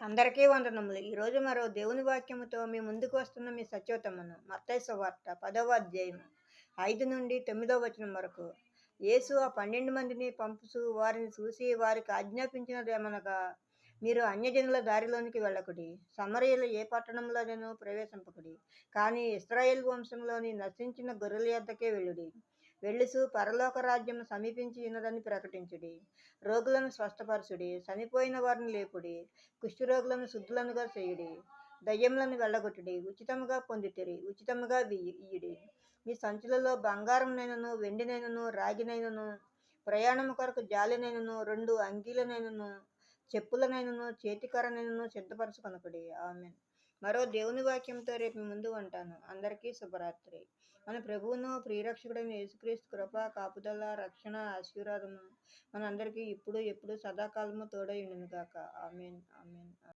అందరికీ వందనములు. ఈరోజు మరో దేవుని వాక్యముతో మీ ముందుకు వస్తున్న మీ సత్యోతమును. మత్తయి సువార్త 10వ అధ్యాయము 5 నుండి 9వ వచనం వరకు. యేసు ఆ 12 మందిని పంపుచు వారిని చూసి వారికి ఆజ్ఞాపించినదేమనగా, మీరు అన్యజనుల దారిలోనికి వెళ్ళకుడి, సమరయుల ఏ పట్టణంలోనైనను ప్రవేశింపకుడి, కానీ ఇశ్రాయేలు వంశంలోని నశించిన గొర్రెల యొద్దకే వెళ్ళుడి. వెళ్ళుచు పరలోక రాజ్యము సమీపించి ఉన్నదని ప్రకటించుడి. రోగులను స్వస్థపరచుడి, చనిపోయిన వారిని లేపుడి, కుష్ఠరోగులను శుద్ధులనుగా చేయుడి, దయ్యములను వెళ్ళగొట్టుడి, ఉచితముగా పొందితిరి, ఉచితముగా ఇయ్యుడి. మీ సంచులలో బంగారంనైనను వెండినైనను రాగినైనను ప్రయాణము కొరకు జాలినైనను 2 అంగీలనైనను చెప్పులనైనను చేతికరనైనను సిద్ధపరచుకొనకుడి. ఆమేన్. మరో దేవుని వాక్యంతో రేపు మీ ముందు ఉంటాను. అందరికీ శుభరాత్రి. మన ప్రభువును ప్రియరక్షకుడైన యేసుక్రీస్తు కృప, కాపుదల, రక్షణ, ఆశీర్వాదము మనందరికీ ఇప్పుడు ఎప్పుడు సదాకాలము తోడై ఉండును గాక. ఆమేన్. ఆమేన్.